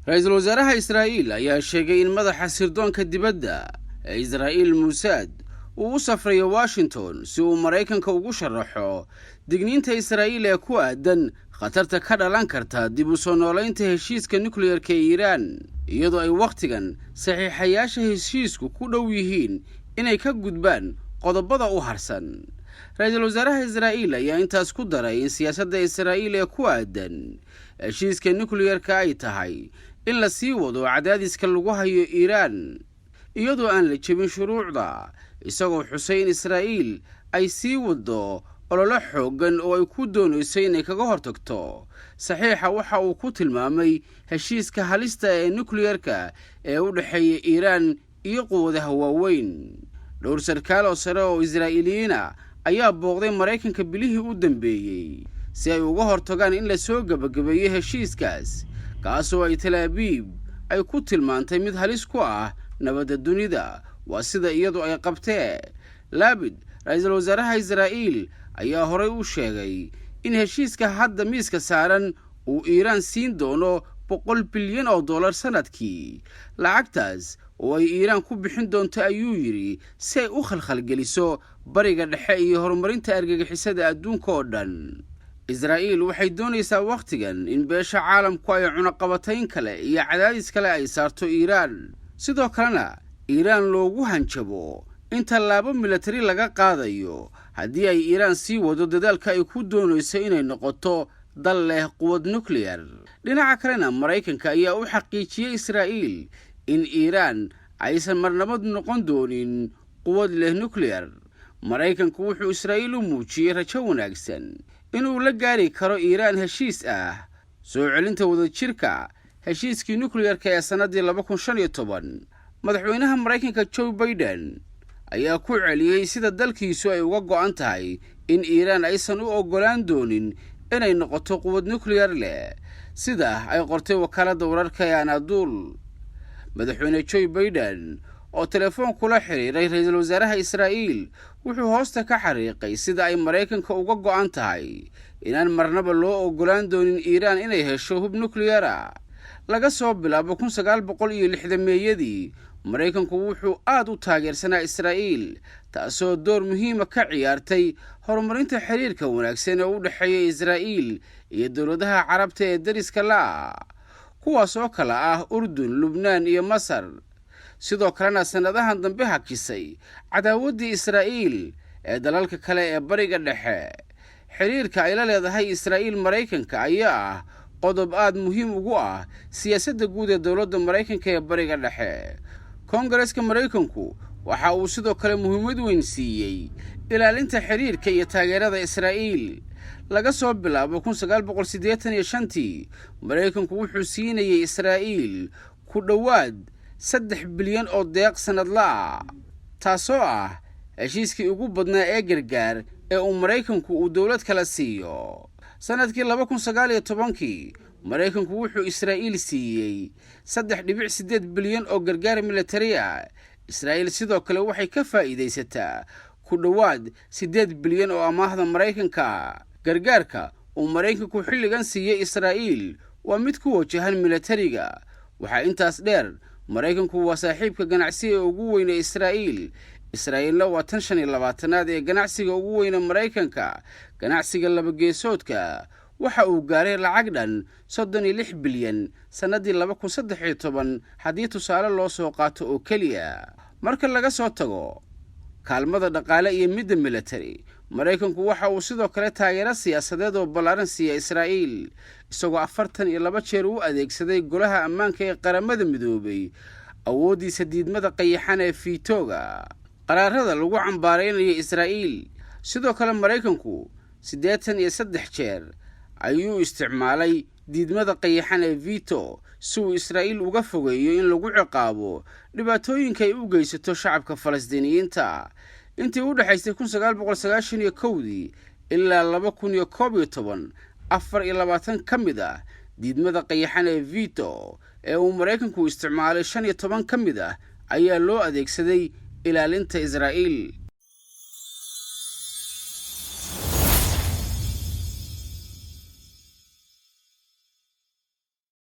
Ra'iisul Wasaaraha Israa'iil ayaa sheegay in madaxa sirdoonka dibadda ee Israa'iil Mossad uu u safrayo Washington si uu Mareykanka ugu sharaxo digniinta Israa'iil ee ku aadan khatarta ka dhalan karta dib u soo noolaynta heshiiska nukliyeerka ee Iiraan, iyadoo ay waqtigan saxiixayaasha heshiisku ku dhow yihiin inay ka gudbaan qodobada u harsan. Ra'iisul Wasaaraha Israa'iil ayaa intaas ku daray in siyaasadda Israa'iil ee ku aadan heshiiska nukliyeerka ay tahay in la sii wado cadaadiska lagu hayo Iiraan iyadoo aan la jebin shuruucda, isagoo xusay in Israa'iil ay sii wado olole xooggan oo ay ku doonayso inay kaga hortagto saxiixa waxa uu ku tilmaamay heshiiska halista ee nukliyeerka ee u dhexeeya Iiraan iyo quwadaha waaweyn. Dhowr sarkaal oo sare oo Israa'iiliyiina ayaa booqday Mareykanka bilihii u dambeeyey si ay uga hortagaan in la soo gabagabeeyo heshiiskaas, kaasoo ay Tel Aviv ay ku tilmaantay mid halis ku ah nabadda dunida. Waa sida iyadu ay qabtee. Labid, ra'iisul wasaaraha Israa'iil, ayaa horey u sheegay in heshiiska hadda miiska saaran uu Iiraan siin doono $100 bilyan sanadkii. Lacagtaas oo ay Iiraan ku bixin doonto ayuu yiri si ay u khalkhalgeliso bariga dhexe iyo horumarinta argagixisada adduunka oo dhan. Israa'iil waxay doonaysaa waqtigan in beesha caalamku ay cunaqabatayn kale iyo cadaadis kale ay saarto Iiraan, sidoo kalena Iiraan loogu hanjabo in tallaabo militari laga qaadayo haddii ay Iiraan sii wado dadaalka ay ku doonayso inay noqoto dal leh quwad nukliyeer. Dhinaca kalena Mareykanka ayaa u xaqiijiyay Israa'iil in Iiraan aysan marnaba noqon doonin quwad leh nukliyeer. Mareykanku wuxuu Israa'iil u muujiyay rajo wanaagsan inuu la gaari karo Iiraan heshiis ah soo celinta wadajirka heshiiskii nukliyeerka ee sanadii 2015. Madaxweynaha Mareykanka Joe Biden ayaa ku celiyay sida dalkiisu ay uga go'an tahay in Iiraan aysan u ogolaan doonin inay noqoto quwad nukliyeer leh, sida ay qortay wakaaladda wararka ee Anadolu. Madaxweyne Joe Biden oo telefoon kula xiriiray ra'iisul wasaaraha Israa'iil wuxuu hoosta ka xariiqay sida ay Mareykanka uga go'an tahay inaan marnaba loo ogolaan doonin Iiraan inay hesho hub nukliyeer ah. Laga soo bilaabo 1960meeyadii, Mareykanku wuxuu aad u taageersanaa Israa'iil, taasoo door muhiima ka ciyaartay horumarinta xiriirka wanaagsan ee u dhexeeya Israa'iil iyo dowladaha Carabta ee dariska la kuwaas oo kala ah Urdun, Lubnaan iyo Masar. Sidoo kalena sanadahan dambe hakisay cadaawaddii Israa'iil ee dalalka kale ee bariga dhexe. Xiriirka ay la leedahay Israa'iil Mareykanka ayaa ah qodob aad muhiim ugu ah siyaasadda guud ee dowladda Mareykanka ee bariga dhexe. Koongareeska Mareykanku waxa uu sidoo kale muhiimad weyn siiyey ilaalinta xiriirka iyo taageerada Israa'iil. Laga soo bilaabo 1985, Mareykanku wuxuu siinayay Israa'iil ku dhowaad $3 bilyan oo deeq sanadla, taasoo ah heshiiskii ugu badnaa ee gargaar ee uu Mareykanku uu dowlad kala siiyo. Sanadkii 2019, Mareykanku wuxuu Israa'iil siiyey $3.8 bilyan oo gargaar militari ah. Israa'iil sidoo kale waxay ka faa'iidaysataa ku dhowaad $8 bilyan oo amaahda Mareykanka. Gargaarka uu Mareykanku xilligan siiyey Israa'iil waa mid ku wajahan militariga. Waxaa intaas dheer, Mareykanku waa saaxiibka ganacsiga ugu weyn ee Israa'iil. Israa'iilna waa tan 25aad ee ganacsiga ugu weyn ee Mareykanka. Ganacsiga labageesoodka waxa uu gaaray lacag dhan $36 bilyan sanadii 2013 haddii tusaale loo soo qaato oo keliya. Marka laga soo tago kaalmada dhaqaale iyo midda militari, Mareykanku waxa uu sidoo kale taageero siyaasadeed oo ballaaran siiya Israa'iil, isagoo 42 jeer u adeegsaday golaha ammaanka ee qaramada midoobay awooddiisa diidmada qayaxan ee fiitooga qaraarada lagu cambaaraynayo Israa'iil. Sidoo kale Mareykanku 83 jeer ayuu isticmaalay diidmada qayaxan ee veto si uu Israa'iil uga fogeeyo in lagu ciqaabo dhibaatooyinka ay u geysato shacabka Falastiiniyiinta. Intii u dhaxaysay 1991 ilaa 2011, 24 ka mid ah diidmada qayaxan ee veto ee uu Mareykanku isticmaalay 15 ka mid ah ayaa loo adeegsaday ilaalinta Israa'iil.